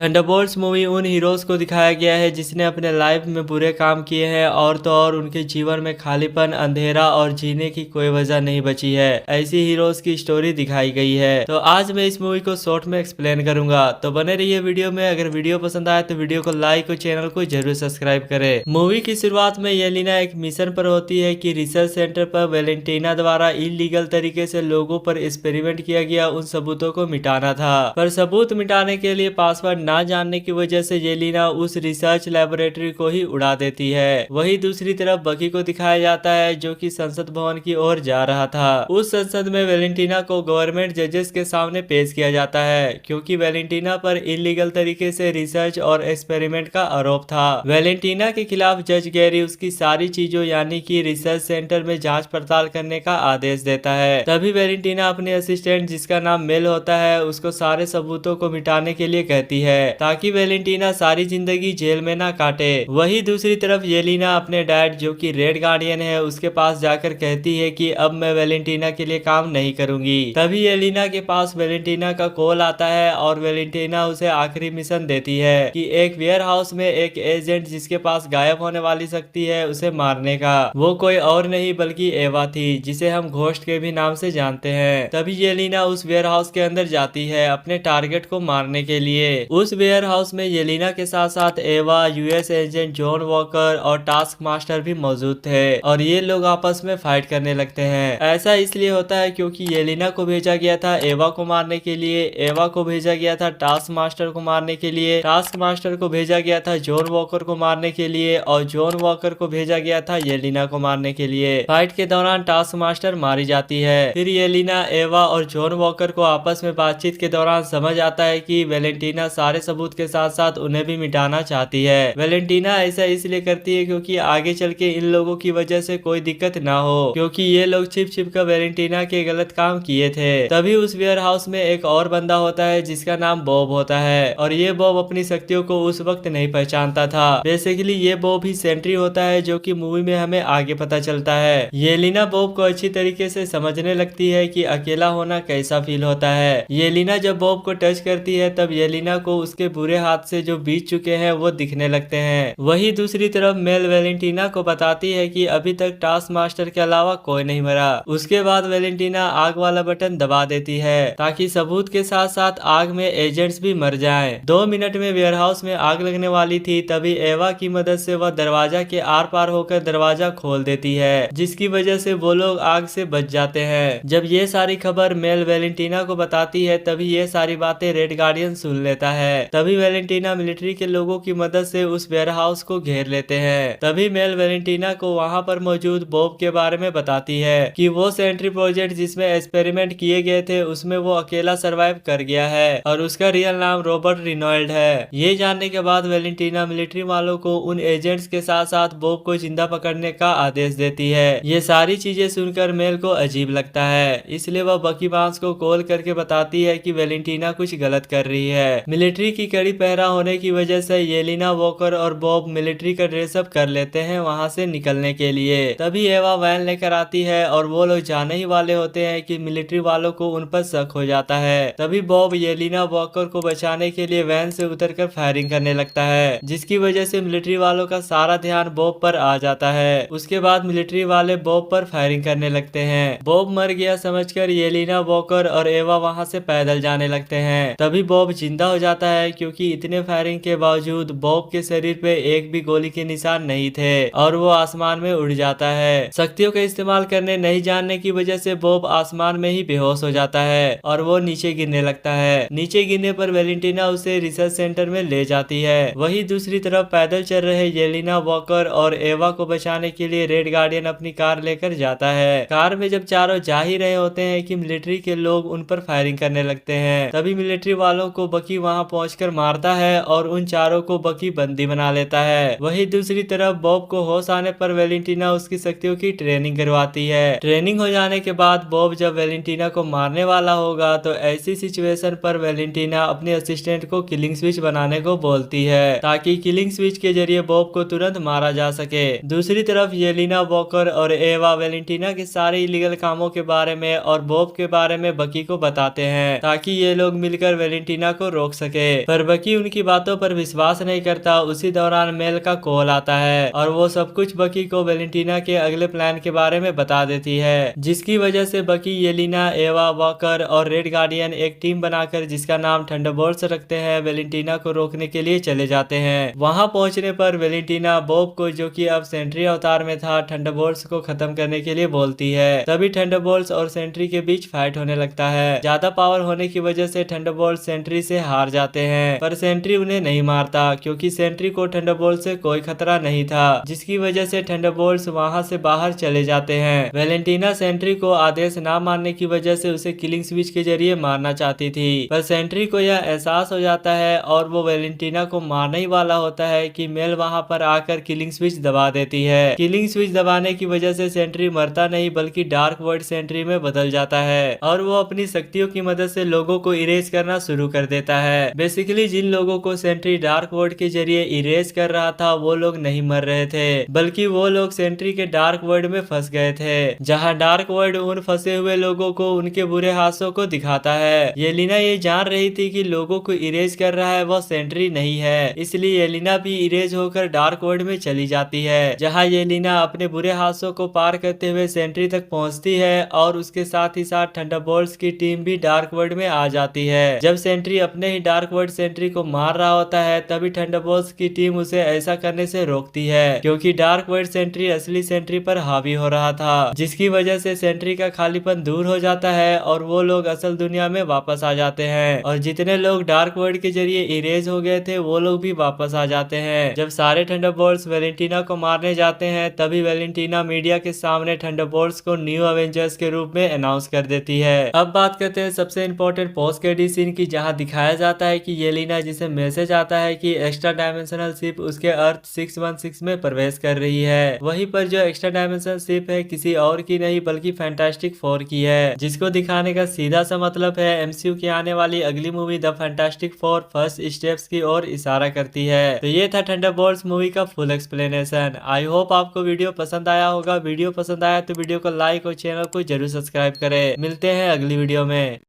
Thunderbolts movie उन heroes को दिखाया गया है जिसने अपने लाइफ में बुरे काम किए हैं और तो और उनके जीवन में खालीपन, अंधेरा और जीने की कोई वजह नहीं बची है। ऐसी हीरोज की स्टोरी दिखाई गई है। तो आज मैं इस मूवी को शॉर्ट में एक्सप्लेन करूंगा, तो बने रहिए वीडियो में। अगर वीडियो पसंद आए तो वीडियो को लाइक और चैनल को जरूर सब्सक्राइब करें। मूवी की शुरुआत में येलिना एक मिशन पर होती है कि रिसर्च सेंटर पर वेलेंटीना द्वारा इलीगल तरीके से लोगों पर एक्सपेरिमेंट किया गया उन सबूतों को मिटाना था, पर सबूत मिटाने के लिए पासवर्ड ना जानने की वजह से येलिना उस रिसर्च लैबोरेटरी को ही उड़ा देती है। वहीं दूसरी तरफ बकी को दिखाया जाता है जो कि संसद भवन की ओर जा रहा था। उस संसद में वेलेंटीना को गवर्नमेंट जजेस के सामने पेश किया जाता है क्योंकि वेलेंटीना पर इलीगल तरीके से रिसर्च और एक्सपेरिमेंट का आरोप था। वेलेंटीना के खिलाफ जज गैरी उसकी सारी चीजों यानी कि रिसर्च सेंटर में जांच पड़ताल करने का आदेश देता है। तभी वेलेंटीना अपने असिस्टेंट जिसका नाम मेल होता है उसको सारे सबूतों को मिटाने के लिए कहती है ताकि वेलेंटीना सारी जिंदगी जेल में ना काटे। वही दूसरी तरफ येलिना अपने डैड जो कि रेड गार्डियन है उसके पास जाकर कहती है कि अब मैं वेलेंटीना के लिए काम नहीं करूंगी। तभी येलिना के पास वेलेंटीना का कॉल आता है और वेलेंटीना उसे आखिरी मिशन देती है कि एक वेयर हाउस में एक एजेंट जिसके पास गायब होने वाली शक्ति है उसे मारने का। वो कोई और नहीं बल्कि एवा थी जिसे हम घोस्ट के भी नाम से जानते हैं। तभी येलिना उस वेयर हाउस के अंदर जाती है अपने टारगेट को मारने के लिए। उस वेयर हाउस में येलिना के साथ साथ एवा, यूएस एजेंट जॉन वॉकर और टास्क मास्टर भी मौजूद थे और ये लोग आपस में फाइट करने लगते हैं। ऐसा इसलिए होता है क्योंकि येलिना को भेजा गया था एवा को मारने के लिए, एवा को भेजा गया था टास्क मास्टर को मारने के लिए, टास्क मास्टर को भेजा गया था जॉन वॉकर को मारने के लिए और जॉन वॉकर को भेजा गया था येलिना को मारने के लिए। फाइट के दौरान टास्क मास्टर मारी जाती है। फिर येलिना, एवा और जॉन वॉकर को आपस में बातचीत के दौरान समझ आता है कि वेलेंटीना सारे सबूत के साथ साथ उन्हें भी मिटाना चाहती है। वेलेंटीना ऐसा इसलिए करती है क्योंकि आगे चल के इन लोगों की वजह से कोई दिक्कत ना हो, क्योंकि ये लोग छिप छिप कर वेलेंटीना के गलत काम किए थे। तभी उस वेयर हाउस में एक और बंदा होता है जिसका नाम बॉब होता है और ये बॉब अपनी शक्तियों को उस वक्त नहीं पहचानता था। बेसिकली ये बॉब ही सेंट्री होता है जो कि मूवी में हमें आगे पता चलता है। येलिना बॉब को अच्छी तरीके से समझने लगती है कि अकेला होना कैसा फील होता है। येलिना जब बॉब को टच करती है तब येलिना को उसके बुरे हाथ से जो बीत चुके हैं वो दिखने लगते हैं। वही दूसरी तरफ मेल वेलेंटीना को बताती है कि अभी तक टास्क मास्टर के अलावा कोई नहीं मरा। उसके बाद वेलेंटीना आग वाला बटन दबा देती है ताकि सबूत के साथ साथ आग में एजेंट्स भी मर जाएं। 2 मिनट में वेयरहाउस में आग लगने वाली थी, तभी एवा की मदद से वह दरवाजा के आर पार होकर दरवाजा खोल देती है जिसकी वजह से वो लोग आग से बच जाते हैं। जब ये सारी खबर मेल वेलेंटीना को बताती है तभी ये सारी बातें रेड गार्डियन सुन लेता है। तभी वेलेंटीना मिलिट्री के लोगों की मदद से उस वेयर हाउस को घेर लेते हैं। तभी मेल वेलेंटीना को वहां पर मौजूद बॉब के बारे में बताती है कि वो सेंट्री प्रोजेक्ट जिसमें एक्सपेरिमेंट किए गए थे उसमें वो अकेला सरवाइव कर गया है और उसका रियल नाम रॉबर्ट रिनॉल्ड है। ये जानने के बाद वेलेंटीना मिलिट्री वालों को उन एजेंट्स के साथ साथ बॉब को जिंदा पकड़ने का आदेश देती है। ये सारी चीजें सुनकर मेल को अजीब लगता है, इसलिए वह बकी बांस को कॉल करके बताती है कि वेलेंटीना कुछ गलत कर रही है। मिलिट्री की कड़ी पहरा होने की वजह से येलिना, वॉकर और बॉब मिलिट्री का ड्रेसअप कर लेते हैं वहां से निकलने के लिए। तभी एवा वैन लेकर आती है और वो लोग जाने ही वाले होते हैं कि मिलिट्री वालों को उन पर शक हो जाता है। तभी बॉब येलिना, वॉकर को बचाने के लिए वैन से उतरकर फायरिंग करने लगता है जिसकी वजह से मिलिट्री वालों का सारा ध्यान बॉब पर आ जाता है। उसके बाद मिलिट्री वाले बॉब पर फायरिंग करने लगते हैं। बॉब मर गया समझकर येलिना, वॉकर और एवा वहां से पैदल जाने लगते हैं। तभी बॉब जिंदा हो जाता है क्योंकि इतने फायरिंग के बावजूद बॉब के शरीर पे एक भी गोली के निशान नहीं थे और वो आसमान में उड़ जाता है। शक्तियों का इस्तेमाल करने नहीं जानने की वजह से बॉब आसमान में ही बेहोश हो जाता है और वो नीचे गिरने लगता है। नीचे गिरने पर वेलेंटीना उसे रिसर्च सेंटर में ले जाती है। वही दूसरी तरफ पैदल चल रहे येलिना, वॉकर और एवा को बचाने के लिए रेड गार्डियन अपनी कार लेकर जाता है। कार में जब चारों जा ही रहे होते हैं कि मिलिट्री के लोग उन पर फायरिंग करने लगते हैं। तभी मिलिट्री वालों को बकी वहां पहुंचकर मारता है और उन चारों को बकी बंदी बना लेता है। वही दूसरी तरफ बॉब को होश आने पर वेलेंटीना उसकी शक्तियों की ट्रेनिंग करवाती है। ट्रेनिंग हो जाने के बाद बॉब जब वेलेंटीना को मारने वाला होगा तो ऐसी सिचुएशन पर वेलेंटीना अपने असिस्टेंट को किलिंग स्विच बनाने को बोलती है ताकि किलिंग स्विच के जरिए बॉब को तुरंत मारा जा सके। दूसरी तरफ येलिना, वॉकर और एवा वेलेंटीना के सारे इलीगल कामों के बारे में और बॉब के बारे में बकी को बताते हैं ताकि ये लोग मिलकर वेलेंटीना को रोक सके। पर बकी उनकी बातों पर विश्वास नहीं करता। उसी दौरान मेल का कॉल आता है और वो सब कुछ बकी को वेलेंटीना के अगले प्लान के बारे में बता देती है, जिसकी वजह से बकी, येलेना, एवा, वॉकर और रेड गार्डियन एक टीम बनाकर जिसका नाम थंडरबोल्ट्स रखते हैं, वेलेंटीना को रोकने के लिए चले जाते हैं। वहां पहुंचने पर वेलेंटीना बॉब को, जो कि अब सेंट्री अवतार में था, थंडरबोल्ट्स को खत्म करने के लिए बोलती है। तभी थंडरबोल्ट्स और सेंट्री के बीच फाइट होने लगता है। ज्यादा पावर होने की वजह से थंडरबोल्ट्स सेंट्री से हार जाते हैं, पर सेंट्री उन्हें नहीं मारता क्योंकि सेंट्री को थंडरबोल्ट से कोई खतरा नहीं था, जिसकी वजह से थंडरबोल्ट्स वहां से बाहर चले जाते हैं। वेलेंटीना सेंट्री को आदेश ना मानने की वजह से उसे किलिंग स्विच के जरिए मारना चाहती थी, पर सेंट्री को यह एहसास हो जाता है और वो वेलेंटीना को मारने ही वाला होता है कि मेल वहां पर आकर किलिंग स्विच दबा देती है। किलिंग स्विच दबाने की वजह से सेंट्री मरता नहीं बल्कि डार्क वर्ल्ड सेंट्री में बदल जाता है और वो अपनी शक्तियों की मदद से लोगों को इरेज करना शुरू कर देता है। बेसिकली जिन लोगों को सेंट्री डार्क वर्ल्ड के जरिए इरेज कर रहा था वो लोग नहीं मर रहे थे, बल्कि वो लोग सेंट्री के डार्क वर्ल्ड में फंस गए थे, जहां डार्क वर्ल्ड उन फंसे हुए लोगों को उनके बुरे हाथों को दिखाता है। येलेना ये जान रही थी कि लोगों को इरेज कर रहा है वो सेंट्री नहीं है, इसलिए येलेना भी इरेज होकर डार्क वर्ल्ड में चली जाती है, जहां येलेना अपने बुरे हाथों को पार करते हुए सेंट्री तक पहुंचती है और उसके साथ ही साथ थंडरबोल्ट्स की टीम भी डार्क वर्ल्ड में आ जाती है। जब सेंट्री अपने ही डार्क वर्ल्ड सेंट्री को मार रहा होता है तभी थंडरबोल्ट्स की टीम उसे ऐसा करने से रोकती है, क्योंकि डार्क वर्ल्ड सेंट्री असली सेंट्री पर हावी हो रहा था, जिसकी वजह से सेंट्री का खालीपन दूर हो जाता है और वो लोग असल दुनिया में वापस आ जाते हैं और जितने लोग डार्क वर्ल्ड के जरिए इरेज हो गए थे वो लोग भी वापस आ जाते हैं। जब सारे थंडरबोल्ट्स वेलेंटीना को मारने जाते हैं तभी वेलेंटीना मीडिया के सामने थंडरबोल्ट्स को न्यू अवेंजर्स के रूप में अनाउंस कर देती है। अब बात करते हैं सबसे इंपॉर्टेंट पोस्ट क्रेडिट सीन की, जहां दिखाया जाता है कि येलेना, जिसे मैसेज आता है कि एक्स्ट्रा डायमेंशनल शिप उसके अर्थ 616 में प्रवेश कर रही है। वहीं पर जो एक्स्ट्रा डायमेंशनल शिप है किसी और की नहीं बल्कि फैंटास्टिक फोर की है, जिसको दिखाने का सीधा सा मतलब है एमसीयू की आने वाली अगली movie the fantastic four first steps की ओर इशारा करती है। तो ये था थंडरबोल्ट्स मूवी का फुल एक्सप्लेनेशन। आई होप आपको वीडियो पसंद आया होगा। वीडियो पसंद आया तो वीडियो को लाइक और चैनल को जरूर सब्सक्राइब करें। मिलते हैं अगली वीडियो में।